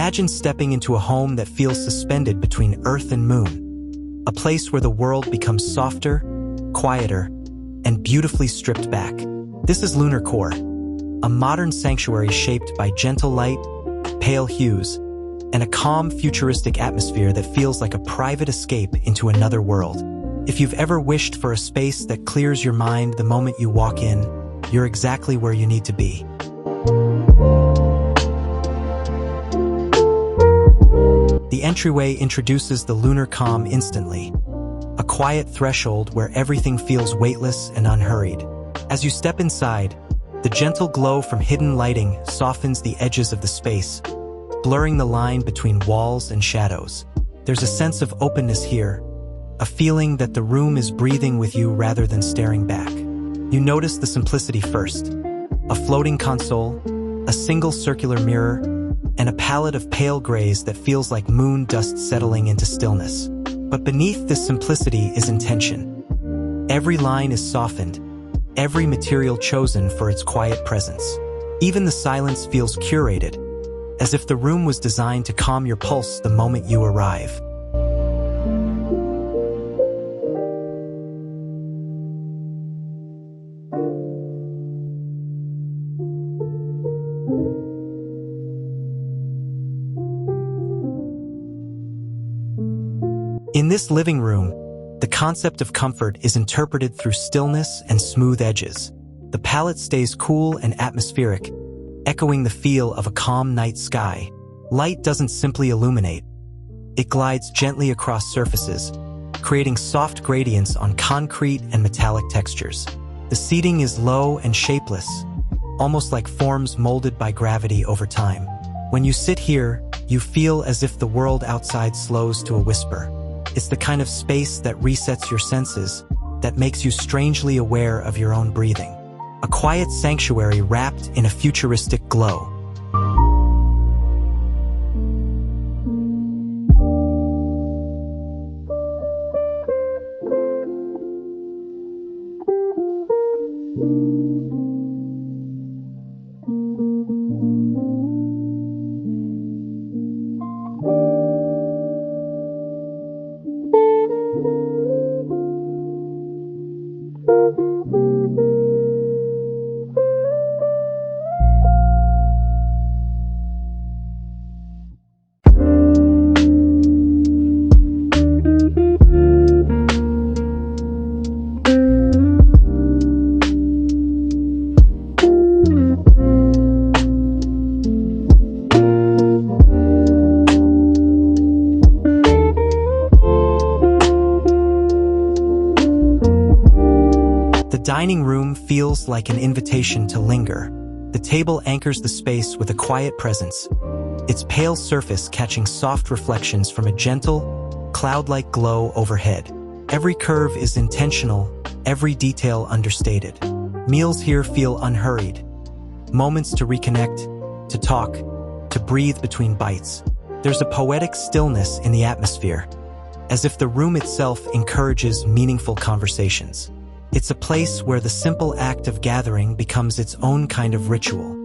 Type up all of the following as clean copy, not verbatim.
Imagine stepping into a home that feels suspended between Earth and Moon, a place where the world becomes softer, quieter, and beautifully stripped back. This is Lunarcore, a modern sanctuary shaped by gentle light, pale hues, and a calm, futuristic atmosphere that feels like a private escape into another world. If you've ever wished for a space that clears your mind the moment you walk in, you're exactly where you need to be. The entryway introduces the lunar calm instantly, a quiet threshold where everything feels weightless and unhurried. As you step inside, the gentle glow from hidden lighting softens the edges of the space, blurring the line between walls and shadows. There's a sense of openness here, a feeling that the room is breathing with you rather than staring back. You notice the simplicity first: a floating console, a single circular mirror, and a palette of pale grays that feels like moon dust settling into stillness. But beneath this simplicity is intention. Every line is softened, every material chosen for its quiet presence. Even the silence feels curated, as if the room was designed to calm your pulse the moment you arrive. In this living room, the concept of comfort is interpreted through stillness and smooth edges. The palette stays cool and atmospheric, echoing the feel of a calm night sky. Light doesn't simply illuminate. It glides gently across surfaces, creating soft gradients on concrete and metallic textures. The seating is low and shapeless, almost like forms molded by gravity over time. When you sit here, you feel as if the world outside slows to a whisper. It's the kind of space that resets your senses, that makes you strangely aware of your own breathing. A quiet sanctuary wrapped in a futuristic glow. The dining room feels like an invitation to linger. The table anchors the space with a quiet presence, its pale surface catching soft reflections from a gentle, cloud-like glow overhead. Every curve is intentional, every detail understated. Meals here feel unhurried. Moments to reconnect, to talk, to breathe between bites. There's a poetic stillness in the atmosphere, as if the room itself encourages meaningful conversations. It's a place where the simple act of gathering becomes its own kind of ritual.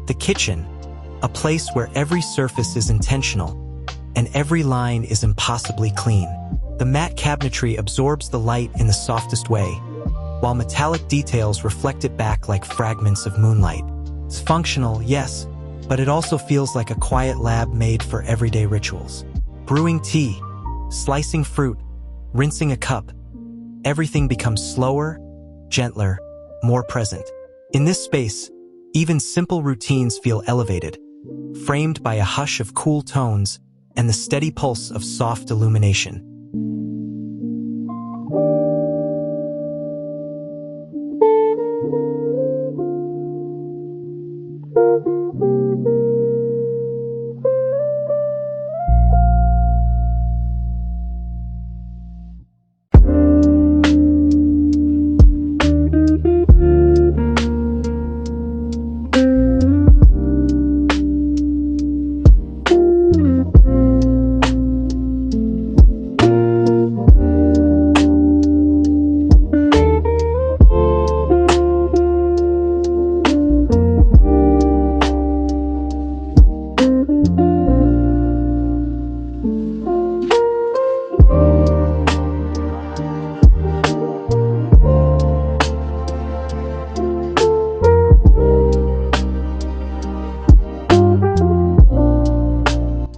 The kitchen, a place where every surface is intentional and every line is impossibly clean. The matte cabinetry absorbs the light in the softest way, while metallic details reflect it back like fragments of moonlight. It's functional, yes, but it also feels like a quiet lab made for everyday rituals. Brewing tea, slicing fruit, rinsing a cup, everything becomes slower, gentler, more present. In this space, even simple routines feel elevated, framed by a hush of cool tones and the steady pulse of soft illumination.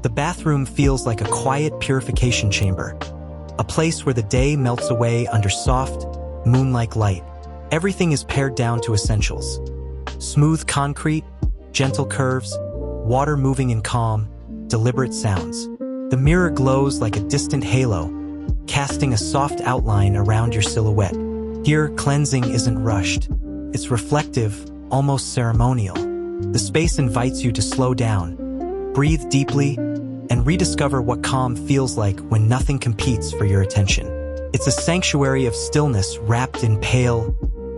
The bathroom feels like a quiet purification chamber, a place where the day melts away under soft, moon-like light. Everything is pared down to essentials: smooth concrete, gentle curves, water moving in calm, deliberate sounds. The mirror glows like a distant halo, casting a soft outline around your silhouette. Here, cleansing isn't rushed. It's reflective, almost ceremonial. The space invites you to slow down, breathe deeply, and rediscover what calm feels like when nothing competes for your attention. It's a sanctuary of stillness wrapped in pale,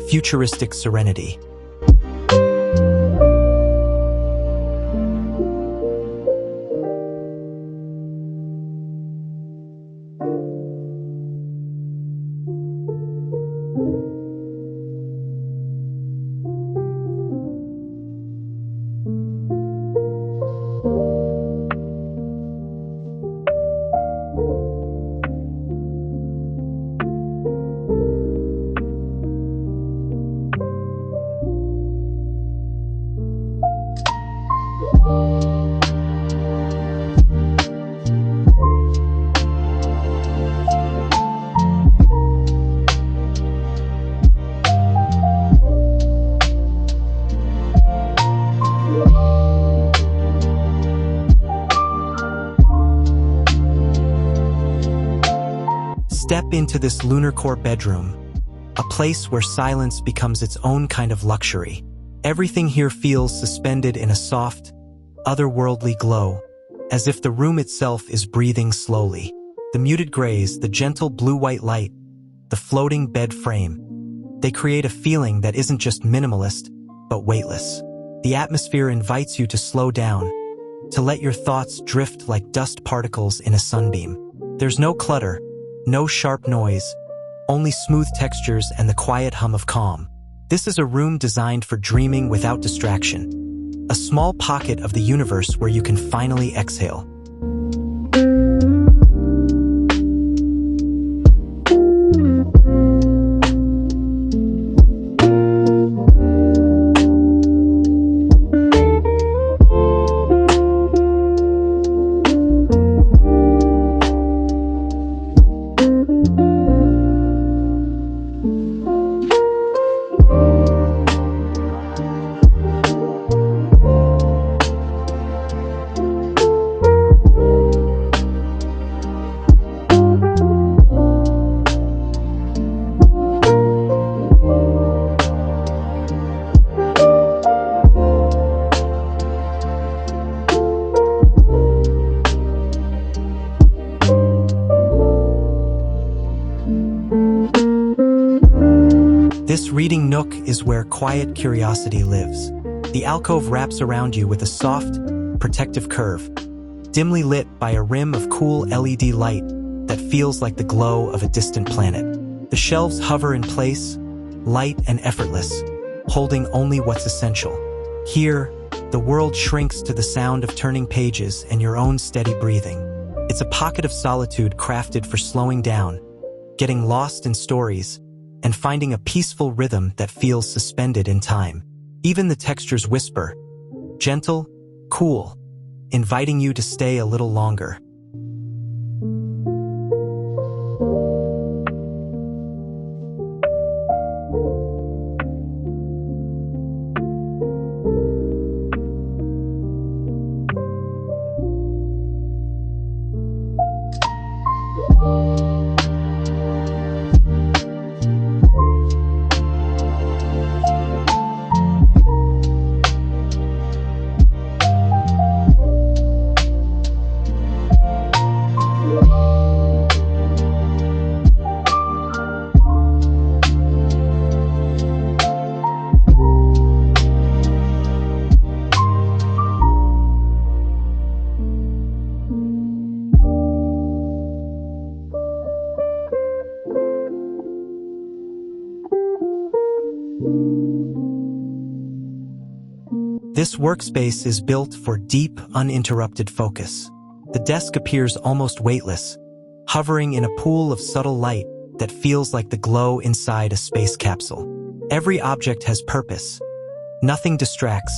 futuristic serenity. Step into this Lunarcore bedroom, a place where silence becomes its own kind of luxury. Everything here feels suspended in a soft, otherworldly glow, as if the room itself is breathing slowly. The muted grays, the gentle blue-white light, the floating bed frame, they create a feeling that isn't just minimalist, but weightless. The atmosphere invites you to slow down, to let your thoughts drift like dust particles in a sunbeam. There's no clutter, no sharp noise, only smooth textures and the quiet hum of calm. This is a room designed for dreaming without distraction, a small pocket of the universe where you can finally exhale. This reading nook is where quiet curiosity lives. The alcove wraps around you with a soft, protective curve, dimly lit by a rim of cool LED light that feels like the glow of a distant planet. The shelves hover in place, light and effortless, holding only what's essential. Here, the world shrinks to the sound of turning pages and your own steady breathing. It's a pocket of solitude crafted for slowing down, getting lost in stories, and finding a peaceful rhythm that feels suspended in time. Even the textures whisper, gentle, cool, inviting you to stay a little longer. This workspace is built for deep, uninterrupted focus. The desk appears almost weightless, hovering in a pool of subtle light that feels like the glow inside a space capsule. Every object has purpose. Nothing distracts,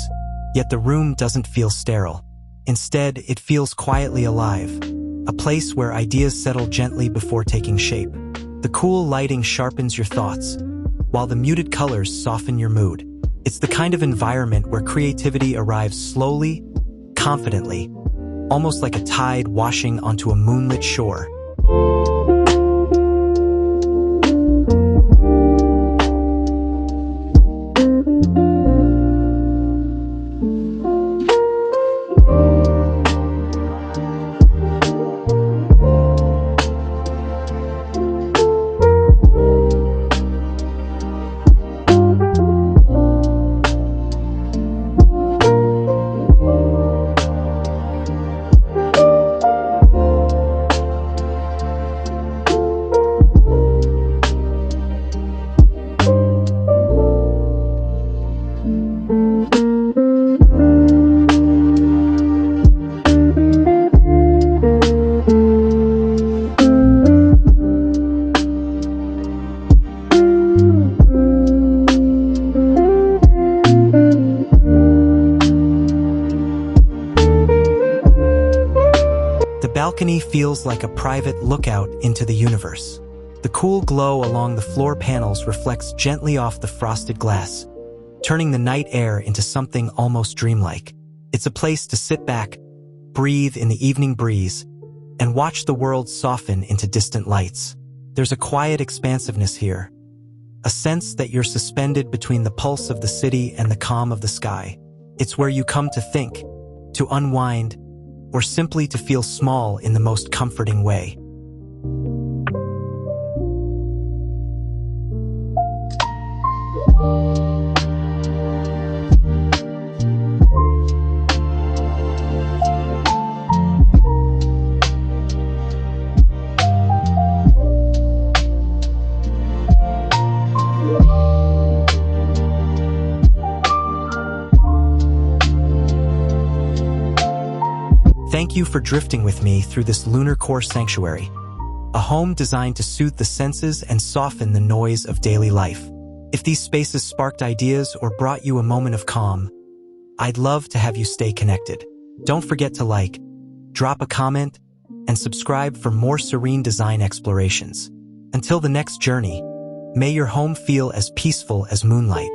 yet the room doesn't feel sterile. Instead, it feels quietly alive, a place where ideas settle gently before taking shape. The cool lighting sharpens your thoughts, while the muted colors soften your mood. It's the kind of environment where creativity arrives slowly, confidently, almost like a tide washing onto a moonlit shore. The balcony feels like a private lookout into the universe. The cool glow along the floor panels reflects gently off the frosted glass, turning the night air into something almost dreamlike. It's a place to sit back, breathe in the evening breeze, and watch the world soften into distant lights. There's a quiet expansiveness here, a sense that you're suspended between the pulse of the city and the calm of the sky. It's where you come to think, to unwind, or simply to feel small in the most comforting way. Thank you for drifting with me through this Lunarcore sanctuary, a home designed to soothe the senses and soften the noise of daily life. If these spaces sparked ideas or brought you a moment of calm, I'd love to have you stay connected. Don't forget to like, drop a comment, and subscribe for more serene design explorations. Until the next journey, may your home feel as peaceful as moonlight.